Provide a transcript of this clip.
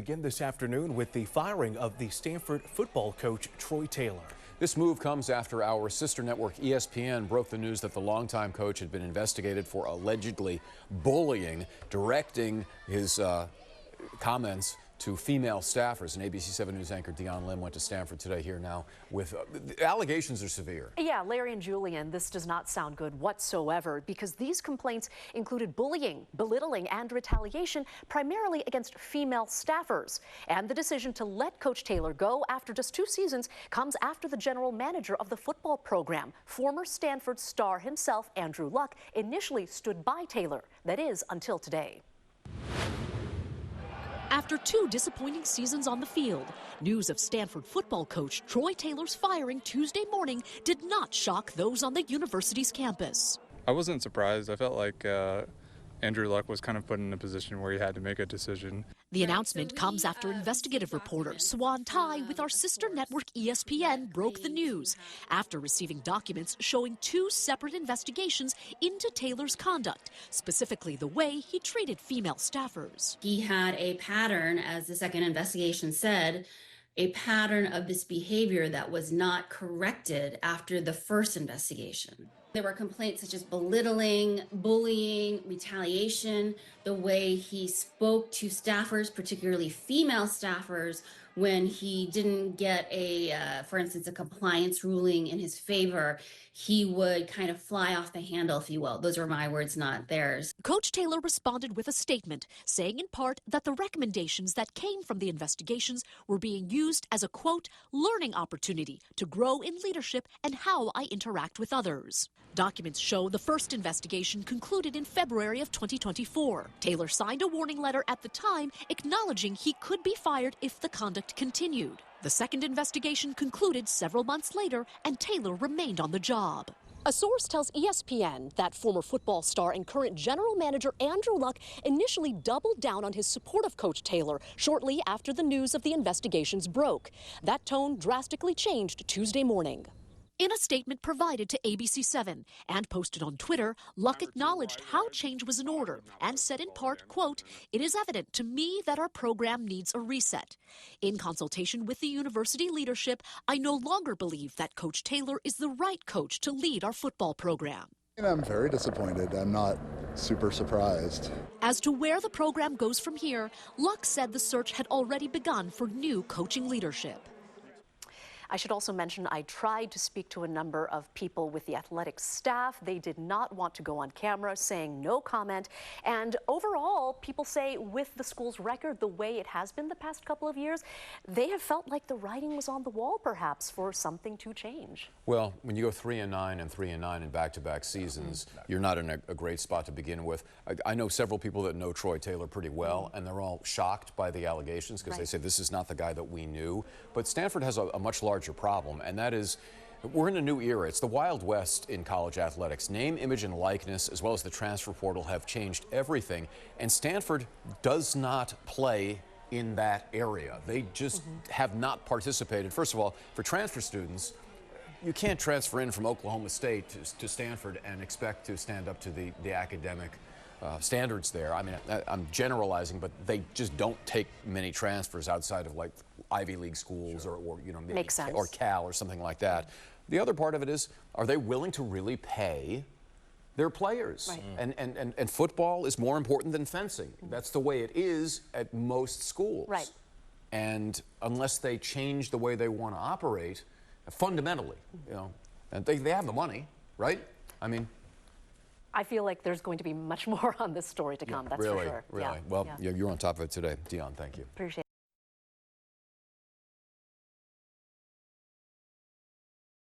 begin this afternoon with the firing of the Stanford football coach Troy Taylor. This move comes after our sister network ESPN broke the news that the longtime coach had been investigated for allegedly bullying, directing his comments to female staffers. And ABC 7 News anchor Dion Lim went to Stanford today. Here now with the allegations are severe. Yeah, Larry and Julian, this does not sound good whatsoever because these complaints included bullying, belittling, and retaliation primarily against female staffers. And the decision to let Coach Taylor go after just 2 seasons comes after the general manager of the football program, former Stanford star himself, Andrew Luck, initially stood by Taylor. That is, until today. After 2 disappointing seasons on the field, news of Stanford football coach Troy Taylor's firing Tuesday morning did not shock those on the university's campus. I wasn't surprised. I felt like Andrew Luck was kind of put in a position where he had to make a decision. The announcement comes after investigative reporter Swan Tai with our sister network ESPN broke the news after receiving documents showing 2 separate investigations into Taylor's conduct, specifically the way he treated female staffers. He had a pattern, as the second investigation said, a pattern of this behavior that was not corrected after the first investigation. There were complaints such as belittling, bullying, retaliation, the way he spoke to staffers, particularly female staffers, when he didn't get for instance, a compliance ruling in his favor, he would kind of fly off the handle, if you will. Those are my words, not theirs. Coach Taylor responded with a statement, saying in part that the recommendations that came from the investigations were being used as a, quote, learning opportunity to grow in leadership and how I interact with others. Documents show the first investigation concluded in February of 2024. Taylor signed a warning letter at the time acknowledging he could be fired if the conduct continued. The second investigation concluded several months later, and Taylor remained on the job. A source tells ESPN that former football star and current general manager Andrew Luck initially doubled down on his support of Coach Taylor shortly after the news of the investigations broke. That tone drastically changed Tuesday morning. In a statement provided to ABC 7 and posted on Twitter, Luck acknowledged how change was in order and said in part, quote, "It is evident to me that our program needs a reset. In consultation with the university leadership, I no longer believe that Coach Taylor is the right coach to lead our football program." I'm very disappointed. I'm not super surprised. As to where the program goes from here, Luck said the search had already begun for new coaching leadership. I should also mention I tried to speak to a number of people with the athletics staff. They did not want to go on camera, saying no comment. And overall, people say with the school's record the way it has been the past couple of years, they have felt like the writing was on the wall, perhaps, for something to change. Well, when you go 3-9 and 3-9 in back-to-back seasons, you're not in a great spot to begin with. I know several people that know Troy Taylor pretty well, and they're all shocked by the allegations because they say this is not the guy that we knew. But Stanford has a much larger problem, and that is we're in a new era. It's the Wild West in college athletics. Name, image, and likeness, as well as the transfer portal, have changed everything, and Stanford does not play in that area. They just have not participated. First of all, for transfer students, you can't transfer in from Oklahoma State to Stanford and expect to stand up to the academic standards there. I mean, I'm generalizing, but they just don't take many transfers outside of like Ivy League schools or you know, maybe or Cal or something like that. The other part of it is, are they willing to really pay their players? Right. And football is more important than fencing. That's the way it is at most schools. Right. And unless they change the way they want to operate, fundamentally, you know, and they have the money, right? I mean, I feel like there's going to be much more on this story to come, that's for sure. Really? Yeah. Well, you're on top of it today. Dion, thank you. Appreciate it.